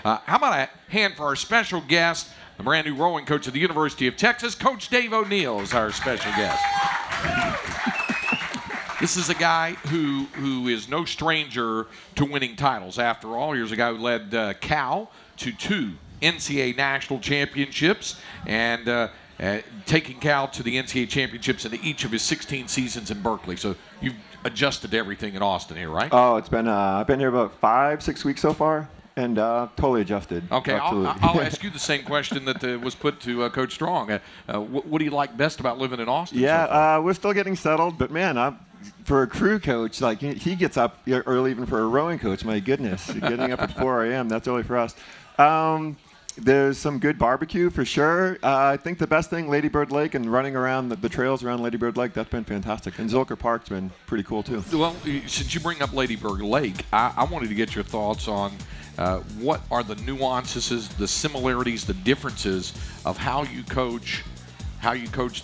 How about a hand for our special guest, the brand new rowing coach of the University of Texas, Coach Dave O'Neill is our special guest. This is a guy who is no stranger to winning titles. After all, here's a guy who led Cal to 2 NCAA national championships and taking Cal to the NCAA championships in each of his 16 seasons in Berkeley. So you've adjusted everything in Austin here, right? Oh, it's been I've been here about 5-6 weeks so far, and totally adjusted. Okay, I'll ask you the same question that was put to Coach Strong. What do you like best about living in Austin? Yeah, we're still getting settled, but man, for a crew coach, like he gets up early even for a rowing coach. My goodness, getting up at 4 a.m. That's early for us. There's some good barbecue for sure. I think the best thing, Lady Bird Lake and running around the trails around Lady Bird Lake, that's been fantastic. And Zilker Park's been pretty cool too. Well, since you bring up Lady Bird Lake, I wanted to get your thoughts on what are the nuances, the similarities, the differences of how you coach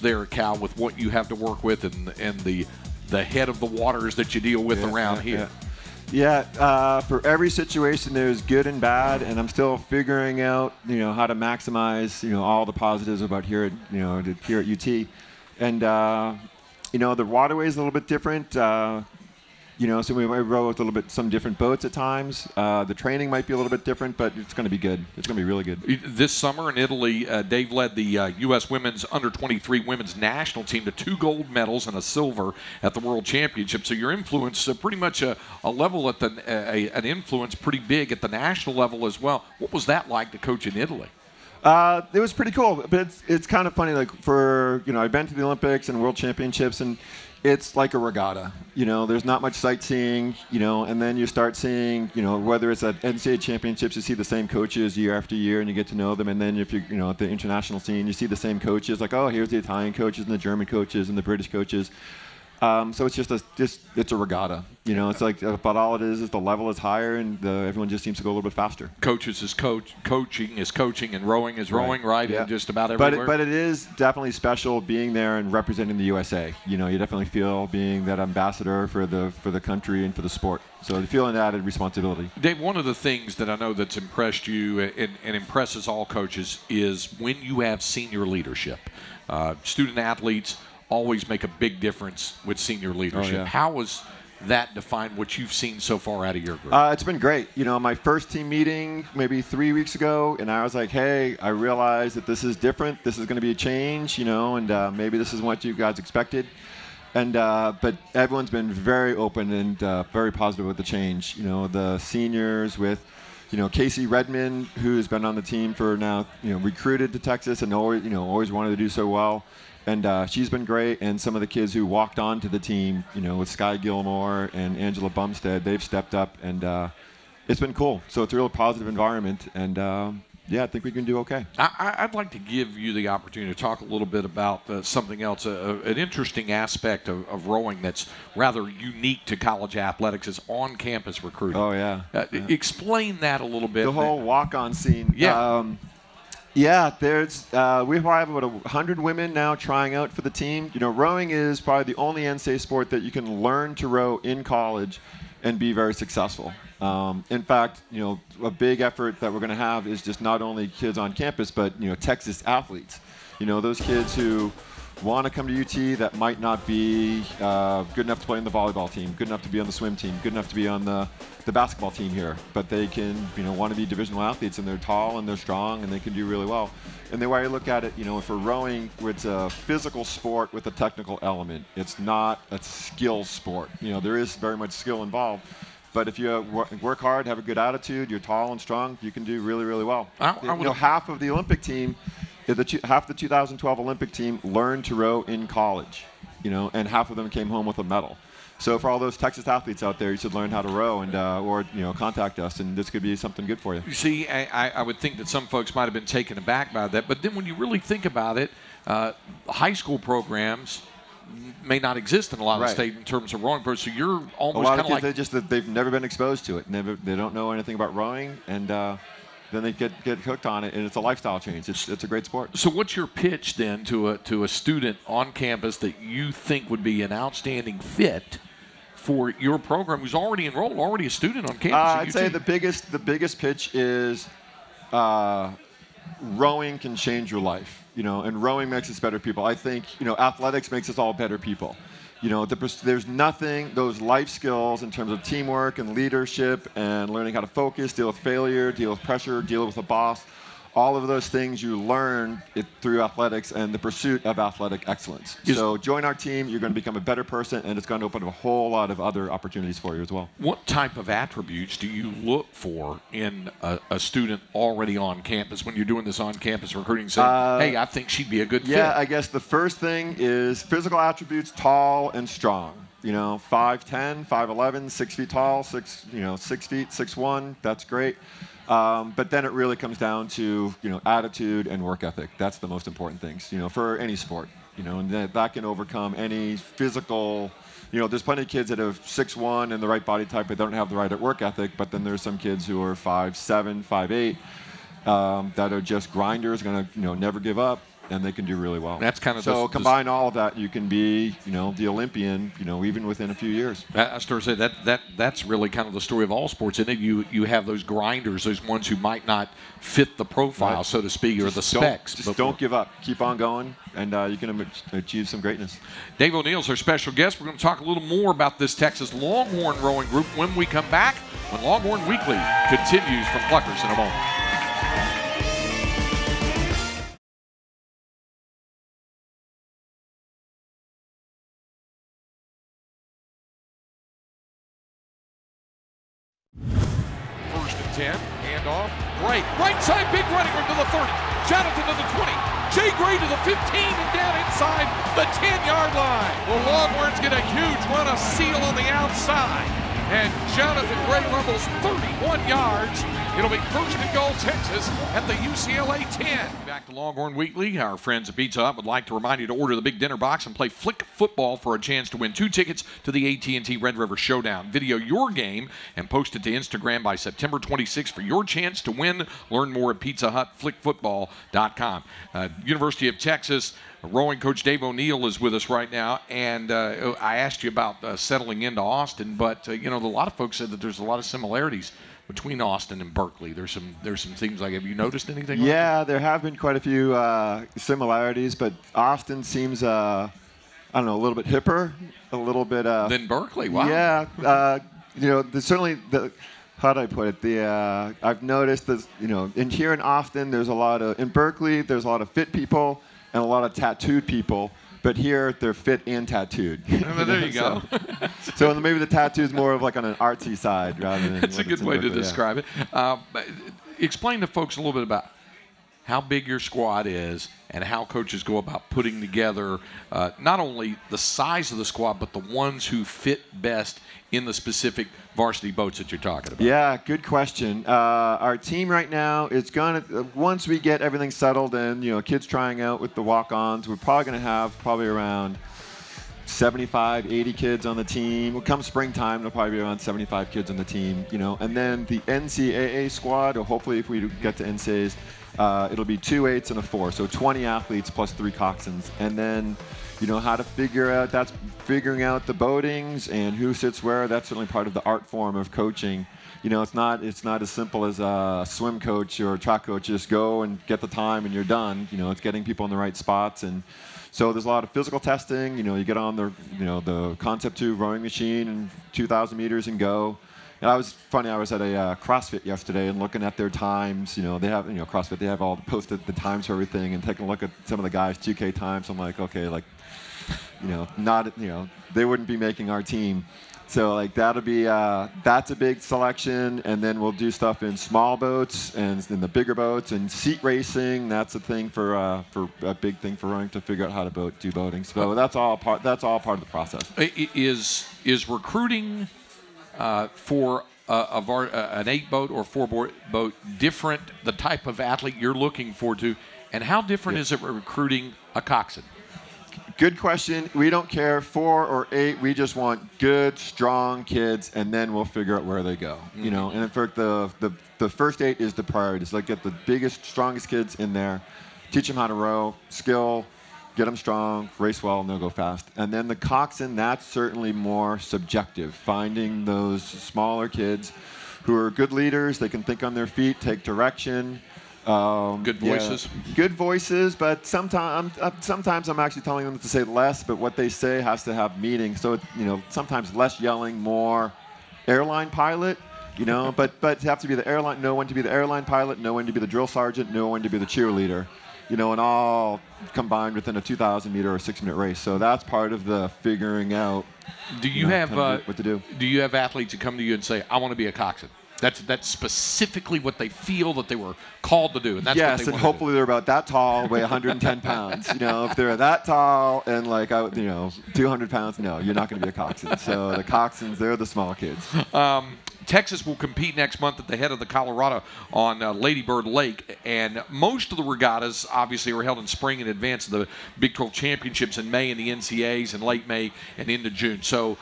there at Cal with what you have to work with and the head of the waters that you deal with around here. Yeah, for every situation there's good and bad, and I'm still figuring out, how to maximize, all the positives about here at, here at UT. And, the waterway is a little bit different. So we might row with some different boats at times. The training might be a little bit different, but it's going to be good. It's going to be really good. This summer in Italy, Dave led the U.S. Women's Under-23 Women's National Team to 2 gold medals and a silver at the World Championship. So your influence, pretty much a level at an influence pretty big at the national level as well. What was that like to coach in Italy? It was pretty cool, but it's kind of funny. Like I've been to the Olympics and World Championships, and it's like a regatta. There's not much sightseeing. And then you start seeing, whether it's at NCAA championships, you see the same coaches year after year, and you get to know them. And then if you're, at the international scene, you see the same coaches. Like, oh, here's the Italian coaches and the German coaches and the British coaches. So it's it's a regatta. It's like, but all it is the level is higher, and everyone just seems to go a little bit faster. Coaches is coaching is coaching, and rowing is rowing, right? Yeah. And just about everywhere. But it is definitely special being there and representing the USA. You definitely feel being that ambassador for the country and for the sport. So you feel an added responsibility. Dave, one of the things that I know that's impressed you and impresses all coaches is when you have senior leadership. Student athletes always make a big difference with senior leadership. Oh, yeah. How was that defined, what you've seen so far out of your group? It's been great. My first team meeting maybe 3 weeks ago, and I was like, hey, I realize that this is different. This is going to be a change, and maybe this is what you guys expected. And but everyone's been very open and very positive with the change. The seniors with Casey Redmond, who's been on the team for now, recruited to Texas and always wanted to do so well. And she's been great, and some of the kids who walked onto the team, with Sky Gilmore and Angela Bumstead, they've stepped up, and it's been cool. So it's a real positive environment, and I think we can do okay. I'd like to give you the opportunity to talk a little bit about something else, an interesting aspect of rowing that's rather unique to college athletics is on-campus recruiting. Oh, yeah. Explain that a little bit. The whole walk-on scene. Yeah. There's we have about 100 women now trying out for the team. Rowing is probably the only NCAA sport that you can learn to row in college and be very successful. In fact, a big effort that we're going to have is just not only kids on campus, but Texas athletes. Those kids who want to come to UT that might not be good enough to play on the volleyball team, good enough to be on the swim team, good enough to be on the basketball team here, but they can want to be divisional athletes, and they're tall and they're strong and they can do really well. And the way I look at it, for rowing, it's a physical sport with a technical element. It's not a skill sport. There is very much skill involved. But if you work hard, have a good attitude, you're tall and strong, you can do really, really well. Half of the Olympic team, half the 2012 Olympic team learned to row in college, and half of them came home with a medal. So for all those Texas athletes out there, you should learn how to row and or contact us, and this could be something good for you. You see, I would think that some folks might have been taken aback by that, but then when you really think about it, high school programs may not exist in a lot of states in terms of rowing. So you're almost kind of like they've never been exposed to it. They don't know anything about rowing, and then they get hooked on it, and it's a lifestyle change. It's a great sport. So what's your pitch then to a student on campus that you think would be an outstanding fit for your program, who's already enrolled, already a student on campus? I'd say the biggest pitch is rowing can change your life, and rowing makes us better people. I think, athletics makes us all better people. There's nothing, those life skills in terms of teamwork and leadership and learning how to focus, deal with failure, deal with pressure, deal with a boss. All of those things you learn through athletics and the pursuit of athletic excellence. So join our team, you're going to become a better person, and it's going to open up a whole lot of other opportunities for you as well. What type of attributes do you look for in a student already on campus when you're doing this on-campus recruiting? Saying, hey, I think she'd be a good fit. Yeah, I guess the first thing is physical attributes, tall and strong. 5'10", 5'11", 6 feet tall, 6 feet, 6'1", that's great. But then it really comes down to attitude and work ethic. That's the most important things for any sport. And that can overcome any physical. There's plenty of kids that have 6'1" and the right body type, but they don't have the right work ethic. But then there's some kids who are 5'7", 5'8", that are just grinders, going to never give up. And they can do really well. That's kind of so combine all of that, you can be, the Olympian, even within a few years. I started to say that's really kind of the story of all sports, isn't it? You have those grinders, those ones who might not fit the profile, right, so to speak, or the specs. Just don't give up. Keep on going, and you can achieve some greatness. Dave O'Neill's our special guest. We're going to talk a little more about this Texas Longhorn rowing group when we come back, when Longhorn Weekly continues from Pluckers in a moment. Handoff, Gray, right side, big running room to the 30, Jonathan to the 20, Jay Gray to the 15 and down inside the 10-yard line. The Longhorns get a huge run of seal on the outside, and Jonathan Gray rumbles 31 yards. It'll be first and goal, Texas at the UCLA 10. Back to Longhorn Weekly. Our friends at Pizza Hut would like to remind you to order the big dinner box and play flick football for a chance to win 2 tickets to the AT&T Red River Showdown. Video your game and post it to Instagram by September 26th for your chance to win. Learn more at pizzahutflickfootball.com. University of Texas rowing coach Dave O'Neill is with us right now, and I asked you about settling into Austin, but a lot of folks said that there's a lot of similarities between Austin and Berkeley. There's some things like, have you noticed anything? Yeah, like there have been quite a few similarities, but Austin seems I don't know, a little bit hipper, a little bit than Berkeley. Wow. Yeah, there's certainly how do I put it? I've noticed that here in Austin there's a lot of, in Berkeley there's a lot of fit people and a lot of tattooed people. But here, they're fit and tattooed. There you go. So maybe the tattoo is more of like on an artsy side rather than. That's a good way to describe it. Explain to folks a little bit about how big your squad is and how coaches go about putting together not only the size of the squad, but the ones who fit best in the specific varsity boats that you're talking about. Yeah, good question. Our team right now is going to, once we get everything settled and, kids trying out with the walk-ons, we're probably going to have around 75, 80 kids on the team. Come springtime, there'll probably be around 75 kids on the team, And then the NCAA squad, or hopefully if we get to NCAAs, it'll be 2 8s and a 4, so 20 athletes plus 3 coxswains. And then, how to that's figuring out the boatings and who sits where. That's certainly part of the art form of coaching. It's not as simple as a swim coach or a track coach. Just go and get the time and you're done. It's getting people in the right spots. And so there's a lot of physical testing. You get on the Concept 2 rowing machine and 2,000 meters and go. And I was at a CrossFit yesterday and looking at their times. They have, CrossFit, they have all posted the times for everything, and taking a look at some of the guys' 2K times. I'm like, okay, they wouldn't be making our team. So that'll be, that's a big selection. And then we'll do stuff in small boats and in the bigger boats and seat racing. That's a thing for a big thing for rowing, to figure out how to do boating. So that's all part of the process. Is recruiting for an 8-boat or 4-boat different, the type of athlete you're looking for to, and how different is it recruiting a coxswain? Good question. We don't care 4 or 8. We just want good, strong kids, and then we'll figure out where they go. And in fact, the first 8 is the priority. So get the biggest, strongest kids in there, teach them how to row, skill, get them strong, race well, and they'll go fast. And then the coxswain, that's certainly more subjective, finding those smaller kids who are good leaders. They can think on their feet, take direction, Good voices. Yeah, good voices, but sometimes I'm actually telling them to say less, but what they say has to have meaning. So, sometimes less yelling, more airline pilot, but have to be the airline, know when to be the airline pilot, know when to be the drill sergeant, know when to be the cheerleader, and all combined within a 2,000-meter or 6-minute race. So that's part of the figuring out Do you have what to do. Do you have athletes who come to you and say, I want to be a coxswain? That's specifically what they feel that they were called to do. And that's yes, what they and hopefully they're about that tall, weigh 110 pounds. If they're that tall and 200 pounds, no, you're not going to be a coxswain. So the coxswains, they're the small kids. Texas will compete next month at the head of the Colorado on Lady Bird Lake, and most of the regattas obviously are held in spring in advance of the Big 12 championships in May and the NCAAs in late May and into June. So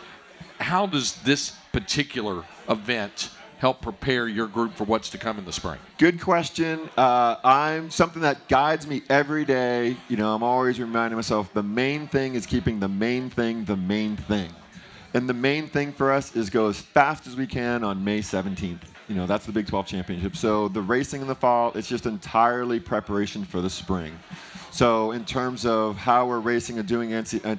how does this particular event help prepare your group for what's to come in the spring? Good question. I'm something that guides me every day. I'm always reminding myself the main thing is keeping the main thing the main thing. And the main thing for us is go as fast as we can on May 17th. That's the Big 12 championship. So the racing in the fall, it's just entirely preparation for the spring. So in terms of how we're racing and doing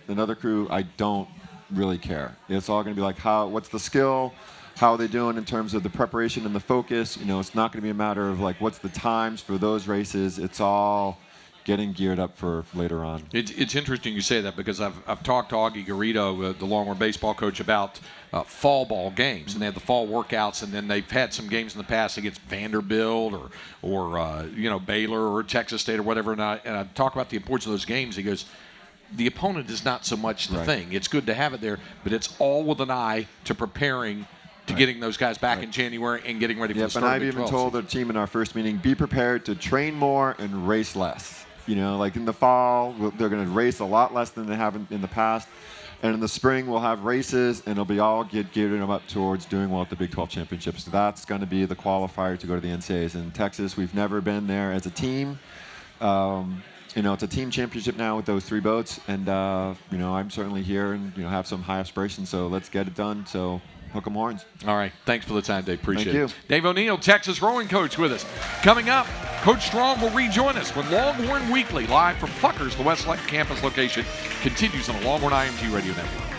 another crew, I don't really care. It's all going to be like what's the skill, how are they doing in terms of the preparation and the focus. It's not going to be a matter of what's the times for those races. It's all getting geared up for later on. It's interesting you say that because I've talked to Augie Garrido, the Longhorn baseball coach, about fall ball games, and they have the fall workouts, and then they've had some games in the past against Vanderbilt or Baylor or Texas State or whatever, and I talk about the importance of those games. He goes, the opponent is not so much the thing. It's good to have it there, but it's all with an eye to preparing to getting those guys back in January and getting ready for the start and of I've the even 12 told the team in our first meeting, be prepared to train more and race less. In the fall, they're going to race a lot less than they have in the past. And in the spring, we'll have races, and it'll be all gearing them up towards doing well at the Big 12 championships. So that's going to be the qualifier to go to the NCAAs. In Texas, we've never been there as a team. It's a team championship now with those 3 boats. And, I'm certainly here and, have some high aspirations. So let's get it done. So hook 'em horns. All right. Thanks for the time, Dave. Appreciate it. Thank you. Dave O'Neill, Texas rowing coach, with us. Coming up, Coach Strong will rejoin us when Longhorn Weekly, live from Pluckers, the Westlake campus location, continues on the Longhorn IMG Radio Network.